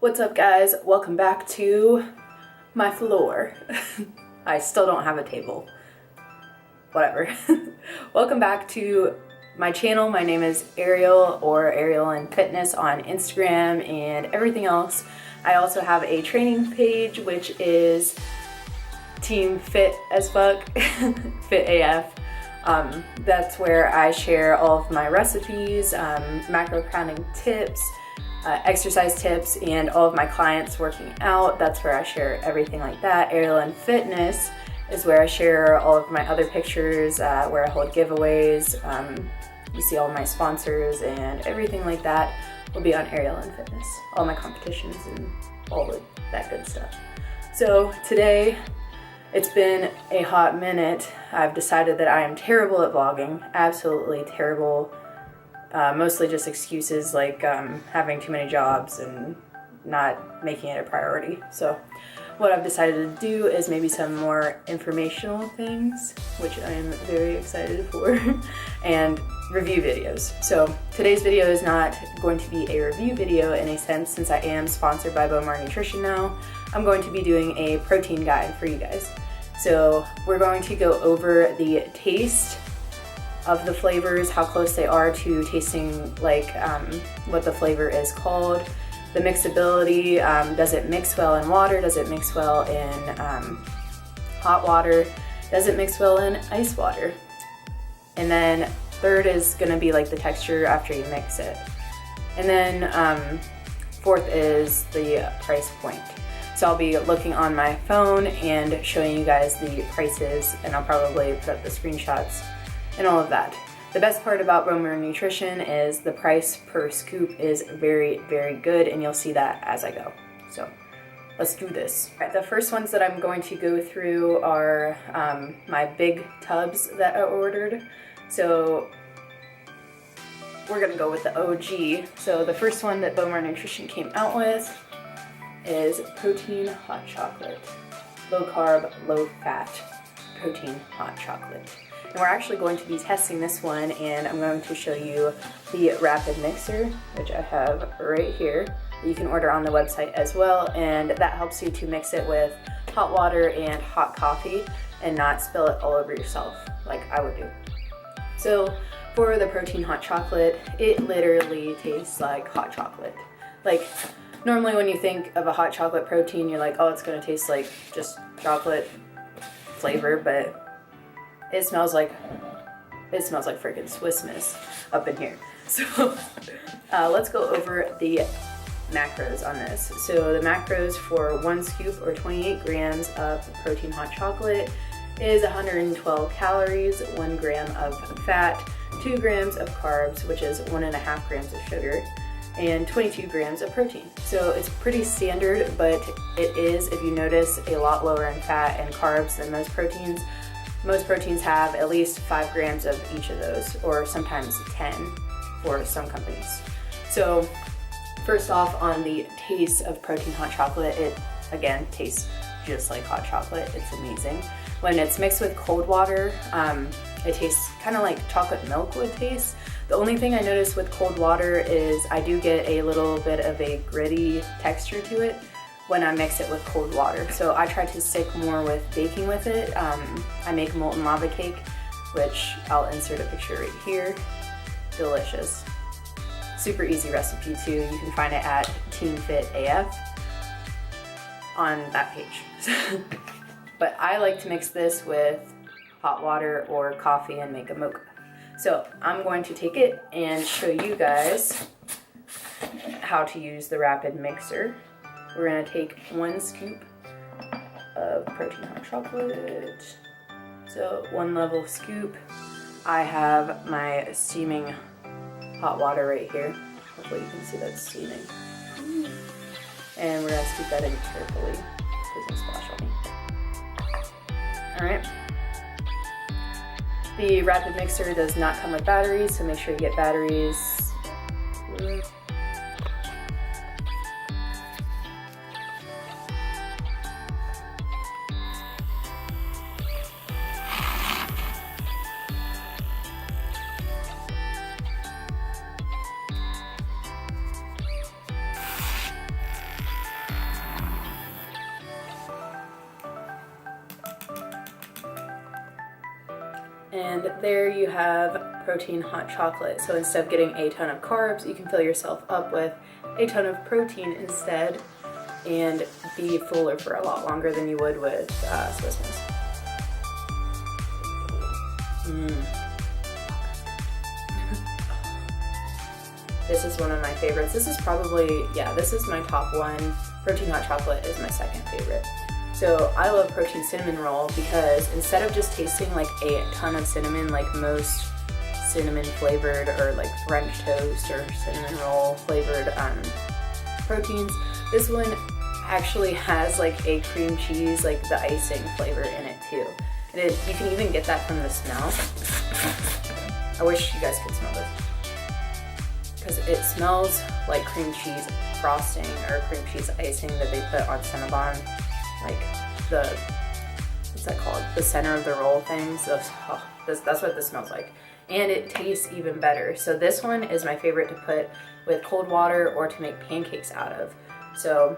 What's up, guys? Welcome back to my floor. I still don't have a table. Whatever. Welcome back to my channel. My name is Ariel, or Ariel in Fitness on Instagram and everything else. I also have a training page, which is Team Fit as Fuck, Fit AF. That's where I share all of my recipes, macro counting tips, exercise tips, and all of my clients working out. That's where I share everything like that. Ariel in Fitness is where I share all of my other pictures, where I hold giveaways. You see all my sponsors and everything like that will be on Ariel in Fitness. All my competitions and all of that good stuff. So today, it's been a hot minute. I've decided that I am terrible at vlogging, absolutely terrible. Mostly just excuses like having too many jobs and not making it a priority. So what I've decided to do is maybe some more informational things, which I am very excited for, and review videos. So today's video is not going to be a review video in a sense, since I am sponsored by Bowmar Nutrition now. I'm going to be doing a protein guide for you guys. So we're going to go over the taste of the flavors, how close they are to tasting like what the flavor is called, the mixability, does it mix well in water, does it mix well in hot water, does it mix well in ice water, and then third is going to be like the texture after you mix it, and then fourth is the price point. So I'll be looking on my phone and showing you guys the prices, and I'll probably put up the screenshots and all of that. The best part about Bowmar Nutrition is the price per scoop is very, very good, and you'll see that as I go. So let's do this. All right, the first ones that I'm going to go through are my big tubs that I ordered. So we're gonna go with the OG. So the first one that Bowmar Nutrition came out with is protein hot chocolate. Low carb, low fat protein hot chocolate. And we're actually going to be testing this one, and I'm going to show you the rapid mixer, which I have right here. You can order on the website as well, and that helps you to mix it with hot water and hot coffee and not spill it all over yourself like I would do. So for the protein hot chocolate, it literally tastes like hot chocolate. Like normally when you think of a hot chocolate protein, you're like, oh, it's gonna taste like just chocolate flavor, but it smells like freaking Swiss Miss up in here. So let's go over the macros on this. So the macros for 1 scoop or 28 grams of protein hot chocolate is 112 calories, 1 gram of fat, 2 grams of carbs, which is 1.5 grams of sugar, and 22 grams of protein. So it's pretty standard, but it is, if you notice, a lot lower in fat and carbs than most proteins. Most proteins have at least 5 grams of each of those, or sometimes 10 for some companies. So first off, on the taste of protein hot chocolate, it again tastes just like hot chocolate. It's amazing. When it's mixed with cold water, it tastes kind of like chocolate milk would taste. The only thing I notice with cold water is I do get a little bit of a gritty texture to it when I mix it with cold water. So I try to stick more with baking with it. I make molten lava cake, which I'll insert a picture right here. Delicious. Super easy recipe too. You can find it at Team Fit AF on that page. But I like to mix this with hot water or coffee and make a mocha. So I'm going to take it and show you guys how to use the rapid mixer. We're gonna take 1 scoop of protein hot chocolate. So 1 level scoop. I have my steaming hot water right here. Hopefully you can see that steaming. And we're gonna scoop that in carefully. Please don't splash on me. All right. The rapid mixer does not come with batteries, so make sure you get batteries. And there you have protein hot chocolate. So instead of getting a ton of carbs, you can fill yourself up with a ton of protein instead and be fuller for a lot longer than you would with Swiss Miss. This is one of my favorites. This is probably, yeah, this is my top one. Protein hot chocolate is my second favorite. So I love protein cinnamon roll because instead of just tasting like a ton of cinnamon, like most cinnamon flavored or like French toast or cinnamon roll flavored proteins, this one actually has like a cream cheese, like the icing flavor in it too. And you can even get that from the smell. I wish you guys could smell this, because it smells like cream cheese frosting or cream cheese icing that they put on Cinnabon, like the, what's that called? The center of the roll things. Those, oh, that's what this smells like. And it tastes even better. So this one is my favorite to put with cold water or to make pancakes out of. So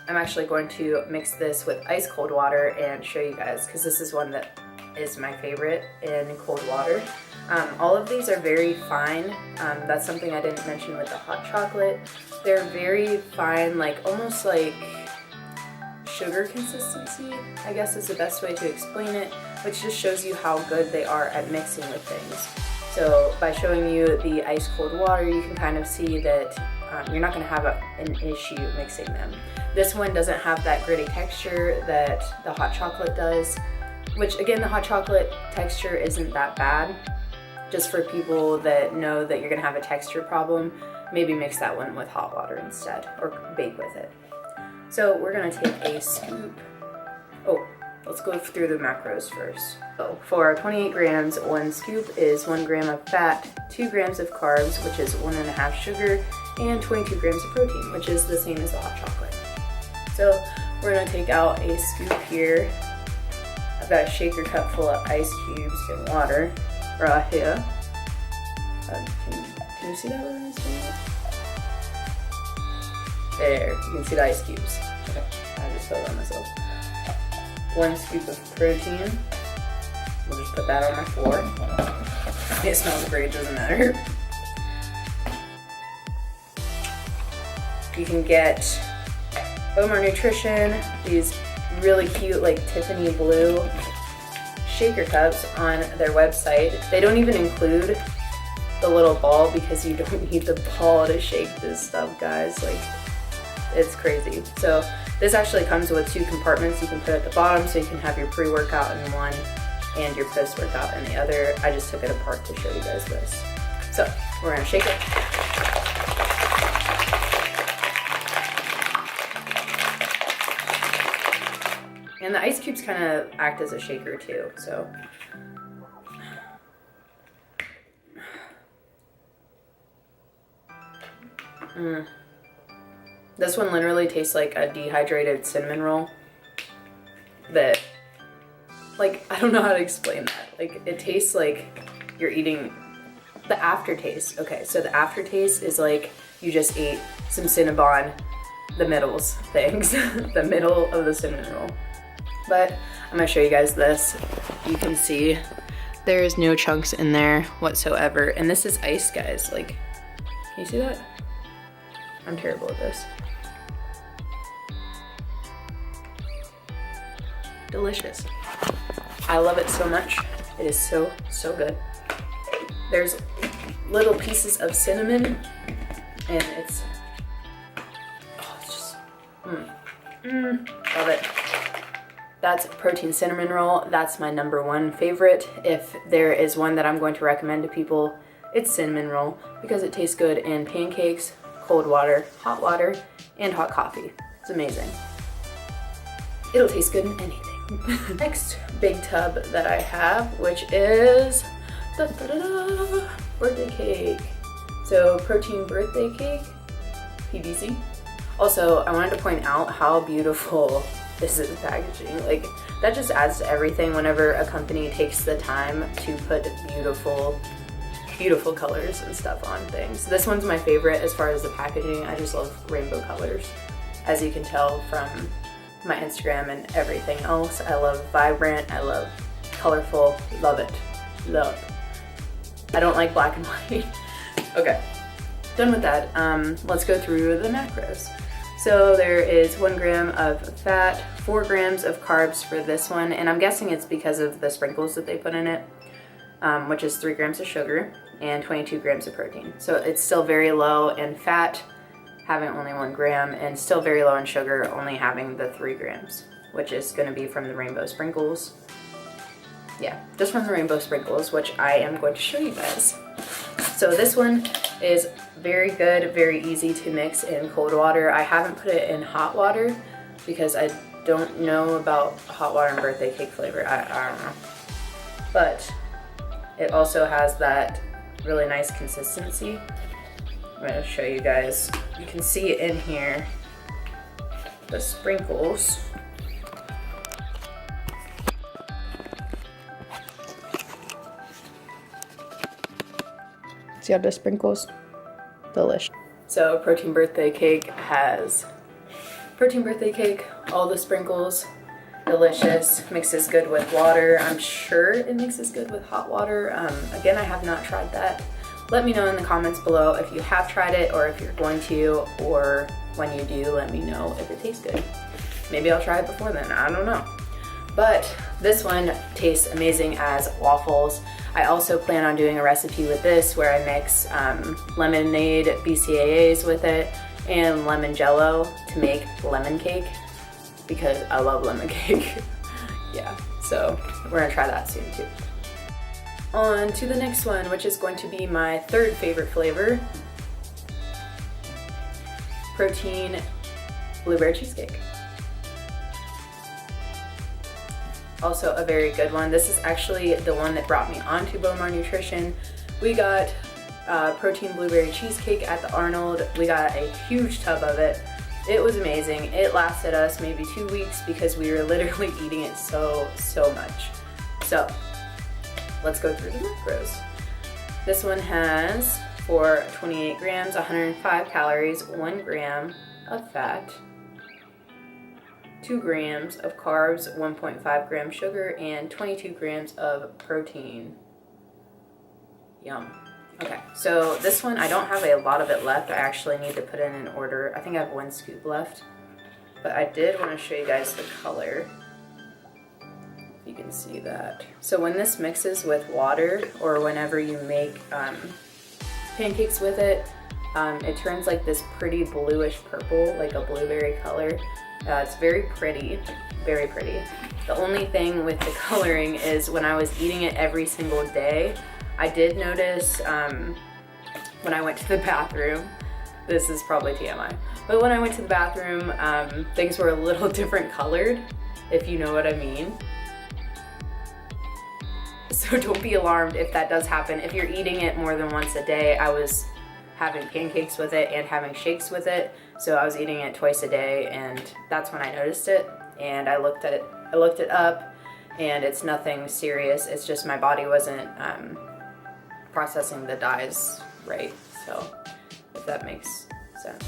I'm actually going to mix this with ice cold water and show you guys, because this is one that is my favorite in cold water. All of these are very fine. That's something I didn't mention with the hot chocolate. They're very fine, like almost like sugar consistency, I guess is the best way to explain it, which just shows you how good they are at mixing with things. So by showing you the ice cold water, you can kind of see that you're not going to have an issue mixing them. This one doesn't have that gritty texture that the hot chocolate does, which again, the hot chocolate texture isn't that bad. Just for people that know that you're going to have a texture problem, maybe mix that one with hot water instead, or bake with it. So we're going to take a scoop. Oh, let's go through the macros first. So for 28 grams, 1 scoop is 1 gram of fat, 2 grams of carbs, which is 1.5 sugar, and 22 grams of protein, which is the same as the hot chocolate. So we're going to take out a scoop here. I've got a shaker cup full of ice cubes and water right here. Can you see that where I'm saying it? There, you can see the ice cubes. Okay, I just spilled on myself. 1 scoop of protein. We'll just put that on my floor. It smells great, doesn't matter. You can get Bowmar Nutrition, these really cute like Tiffany blue shaker cups on their website. They don't even include the little ball because you don't need the ball to shake this stuff, guys. Like, it's crazy. So this actually comes with 2 compartments you can put at the bottom, so you can have your pre-workout in one and your post-workout in the other. I just took it apart to show you guys this. So we're gonna shake it. And the ice cubes kind of act as a shaker too, so. This one literally tastes like a dehydrated cinnamon roll that, like, I don't know how to explain that. Like, it tastes like you're eating the aftertaste. Okay, so the aftertaste is like you just ate some Cinnabon, the middles things, the middle of the cinnamon roll. But I'm gonna show you guys this. You can see there's no chunks in there whatsoever. And this is ice, guys. Like, can you see that? I'm terrible at this. Delicious. I love it so much. It is so, so good. There's little pieces of cinnamon and it's, oh, it's just, love it. That's protein cinnamon roll. That's my #1 favorite. If there is one that I'm going to recommend to people, it's cinnamon roll because it tastes good in pancakes, cold water, and hot coffee. It's amazing. It'll taste good in anything. Next big tub that I have, which is birthday cake. So protein birthday cake, PBC. Also, I wanted to point out how beautiful this is packaging. Like, that just adds to everything whenever a company takes the time to put beautiful colors and stuff on things. This one's my favorite as far as the packaging. I just love rainbow colors. As you can tell from my Instagram and everything else, I love vibrant, I love colorful, love it. love. I don't like black and white. Okay, done with that. Let's go through the macros. So there is 1 gram of fat, 4 grams of carbs for this one, and I'm guessing it's because of the sprinkles that they put in it, which is 3 grams of sugar and 22 grams of protein. So it's still very low in fat, having only 1 gram, and still very low in sugar, only having the 3 grams, which is going to be from the rainbow sprinkles. Yeah, just from the rainbow sprinkles, which I am going to show you guys. So this one is very good, very easy to mix in cold water. I haven't put it in hot water because I don't know about hot water and birthday cake flavor. I don't know. But it also has that really nice consistency. I'm going to show you guys. You can see in here the sprinkles. See all the sprinkles? Delicious. So protein birthday cake has protein birthday cake, all the sprinkles, delicious, mixes good with water. I'm sure it mixes good with hot water. Again, I have not tried that. Let me know in the comments below if you have tried it or if you're going to, or when you do, let me know if it tastes good. Maybe I'll try it before then, I don't know. But this one tastes amazing as waffles. I also plan on doing a recipe with this where I mix lemonade BCAAs with it and lemon jello to make lemon cake because I love lemon cake. Yeah, so we're gonna try that soon too. On to the next one, which is going to be my 3rd favorite flavor, protein blueberry cheesecake. Also a very good one. This is actually the one that brought me onto Bowmar Nutrition. We got protein blueberry cheesecake at the Arnold. We got a huge tub of it. It was amazing. It lasted us maybe 2 weeks because we were literally eating it so much. So let's go through the macros. This one has for 28 grams, 105 calories, 1 gram of fat, 2 grams of carbs, 1.5 grams sugar, and 22 grams of protein. Yum. Okay, so this one, I don't have a lot of it left. I actually need to put in an order. I think I have 1 scoop left, but I did want to show you guys the color. If you can see that. So when this mixes with water, or whenever you make pancakes with it, it turns like this pretty bluish purple, like a blueberry color. It's very pretty, very pretty. The only thing with the coloring is when I was eating it every single day, I did notice when I went to the bathroom, this is probably TMI, but when I went to the bathroom, things were a little different colored, if you know what I mean. So don't be alarmed if that does happen. If you're eating it more than once a day, I was having pancakes with it and having shakes with it, so I was eating it twice a day, and that's when I noticed it. And I looked it up, and it's nothing serious. It's just my body wasn't processing the dyes right. So if that makes sense.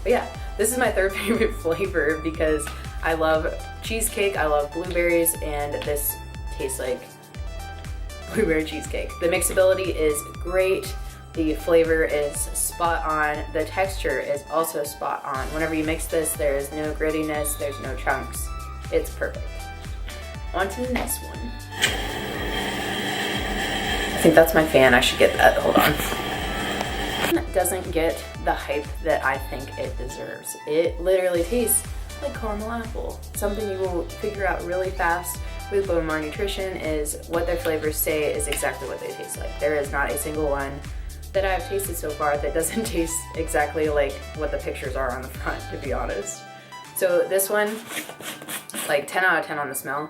But yeah, this is my 3rd favorite flavor because I love cheesecake, I love blueberries, and this tastes like blueberry cheesecake. The mixability is great. The flavor is spot on. The texture is also spot on. Whenever you mix this, there is no grittiness, there's no chunks. It's perfect. On to the next one. I think that's my fan. I should get that. Hold on. It doesn't get the hype that I think it deserves. It literally tastes like caramel apple. Something you will figure out really fast with Bowmar Nutrition is what their flavors say is exactly what they taste like. There is not a single one that I've tasted so far that doesn't taste exactly like what the pictures are on the front, to be honest. So this one, like 10 out of 10 on the smell.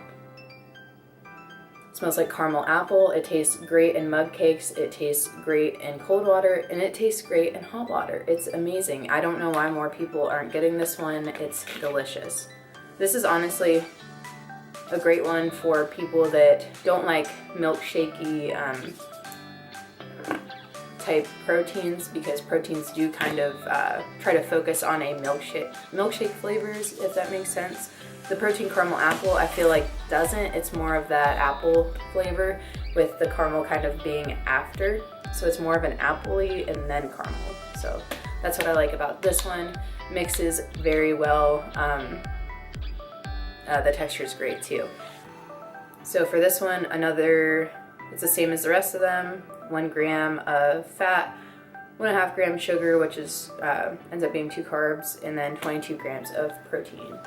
It smells like caramel apple. It tastes great in mug cakes. It tastes great in cold water, and it tastes great in hot water. It's amazing. I don't know why more people aren't getting this one. It's delicious. This is honestly a great one for people that don't like milkshakey type proteins, because proteins do kind of try to focus on a milkshake flavors, if that makes sense. The protein caramel apple, I feel like doesn't. It's more of that apple flavor, with the caramel kind of being after. So it's more of an apple-y and then caramel. So that's what I like about this one. Mixes very well. The texture is great too. So for this one, it's the same as the rest of them. 1 gram of fat, 1.5 gram sugar, which is ends up being 2 carbs, and then 22 grams of protein.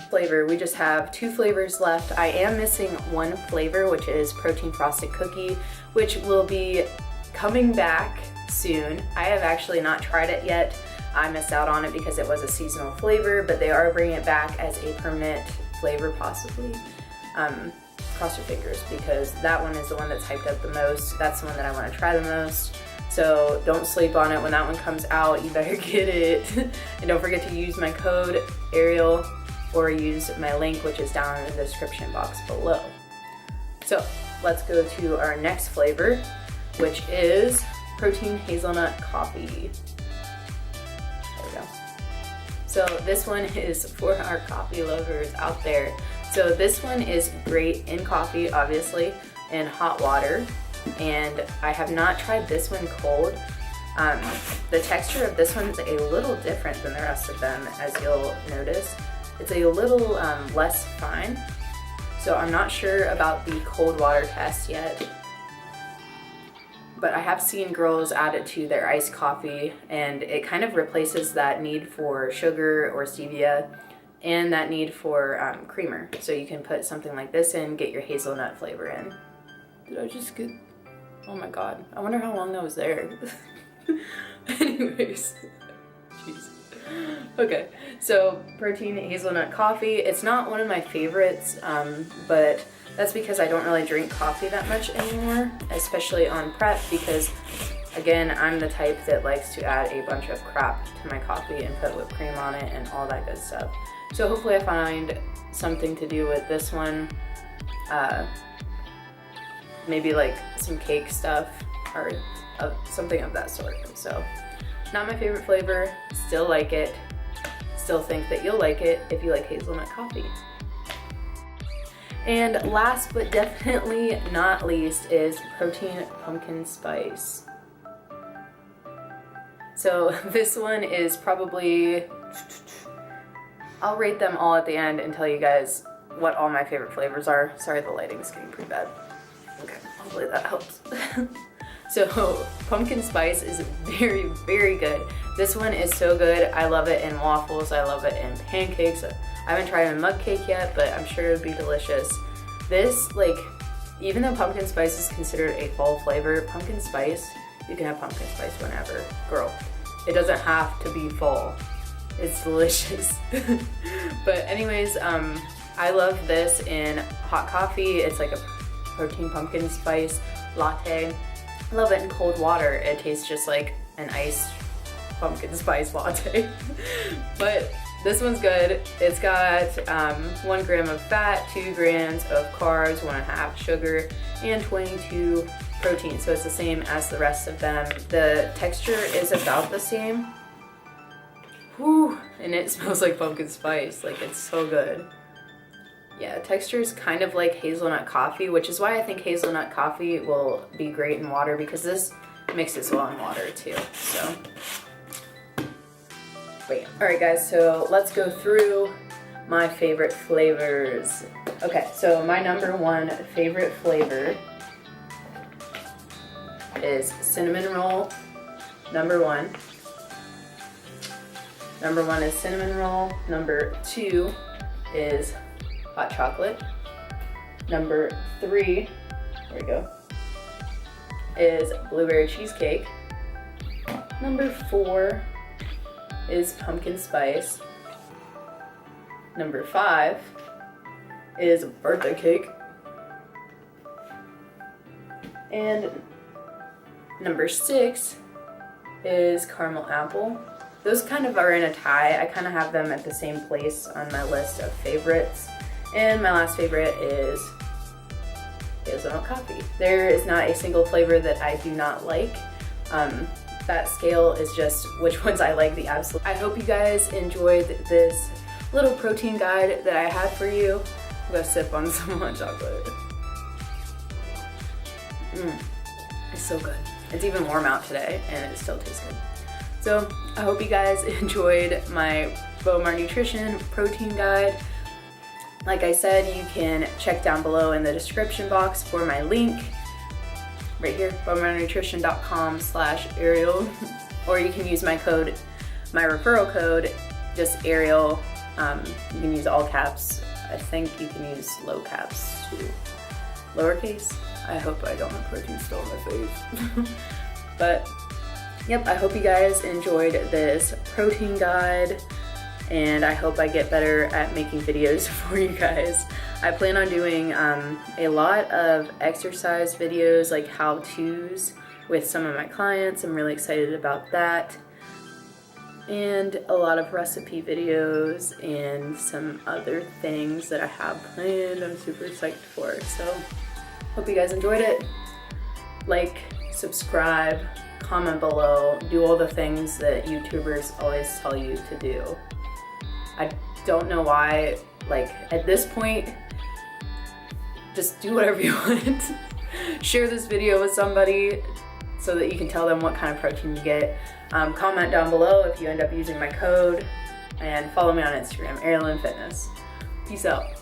Flavor, we just have 2 flavors left. I am missing 1 flavor, which is protein frosted cookie, which will be coming back soon. I have actually not tried it yet. I missed out on it because it was a seasonal flavor, but they are bringing it back as a permanent flavor possibly. Cross your fingers, because that one is the one that's hyped up the most. That's the one that I want to try the most. So don't sleep on it. When that one comes out, you better get it. And don't forget to use my code Ariel, or use my link, which is down in the description box below. So let's go to our next flavor, which is protein hazelnut coffee. There we go. So this one is for our coffee lovers out there. So this one is great in coffee, obviously, in hot water. And I have not tried this one cold. The texture of this one is a little different than the rest of them, as you'll notice. It's a little less fine. So I'm not sure about the cold water test yet. But I have seen girls add it to their iced coffee, and it kind of replaces that need for sugar or stevia and that need for creamer. So you can put something like this in, get your hazelnut flavor in. Did I just get, oh my God. I wonder how long that was there. Anyways, jeez. Okay, so protein hazelnut coffee. It's not one of my favorites, but that's because I don't really drink coffee that much anymore, especially on prep, because again, I'm the type that likes to add a bunch of crap to my coffee and put whipped cream on it and all that good stuff. So hopefully I find something to do with this one, maybe like some cake stuff or something of that sort. So not my favorite flavor, still like it, still think that you'll like it if you like hazelnut coffee. And last but definitely not least is protein pumpkin spice. So this one is probably, I'll rate them all at the end and tell you guys what all my favorite flavors are. Sorry, the lighting's getting pretty bad. Okay, hopefully that helps. So pumpkin spice is very, very good. This one is so good. I love it in waffles. I love it in pancakes. I haven't tried it in mug cake yet, but I'm sure it would be delicious. This, like, even though pumpkin spice is considered a fall flavor, pumpkin spice, you can have pumpkin spice whenever. Girl, it doesn't have to be fall. It's delicious. But anyways, I love this in hot coffee. It's like a protein pumpkin spice latte. I love it in cold water. It tastes just like an iced pumpkin spice latte. But this one's good. It's got 1 gram of fat, 2 grams of carbs, 1.5 sugar, and 22 protein. So it's the same as the rest of them. The texture is about the same. Whew, and it smells like pumpkin spice. Like, it's so good. Yeah, texture is kind of like hazelnut coffee, which is why I think hazelnut coffee will be great in water, because this mixes well in water too. So, wait. All right, guys. So let's go through my favorite flavors. Okay, so my number 1 favorite flavor is cinnamon roll. Number 1. Number 1 is cinnamon roll. Number 2 is hot chocolate. Number 3, there we go, is blueberry cheesecake. Number 4 is pumpkin spice. Number 5 is birthday cake. And number 6 is caramel apple. Those kind of are in a tie. I kind of have them at the same place on my list of favorites. And my last favorite is hazelnut coffee. There is not a single flavor that I do not like. That scale is just which ones I like the absolute. I hope you guys enjoyed this little protein guide that I had for you. I'm gonna sip on some hot chocolate. It's so good. It's even warm out today and it still tastes good. So I hope you guys enjoyed my Bowmar Nutrition protein guide. Like I said, you can check down below in the description box for my link right here, bowmarnutrition.com/Ariel, or you can use my referral code, just Ariel. You can use all caps. I think you can use low caps too. Lowercase. I hope I don't have protein still on my face. But yep, I hope you guys enjoyed this protein guide, and I hope I get better at making videos for you guys. I plan on doing a lot of exercise videos, like how-tos with some of my clients. I'm really excited about that. And a lot of recipe videos and some other things that I have planned I'm super psyched for. So hope you guys enjoyed it. Like, subscribe, comment below, do all the things that YouTubers always tell you to do. I don't know why, like, at this point, just do whatever you want. Share this video with somebody so that you can tell them what kind of protein you get. Comment down below if you end up using my code, and follow me on Instagram, ArielFitness. Peace out.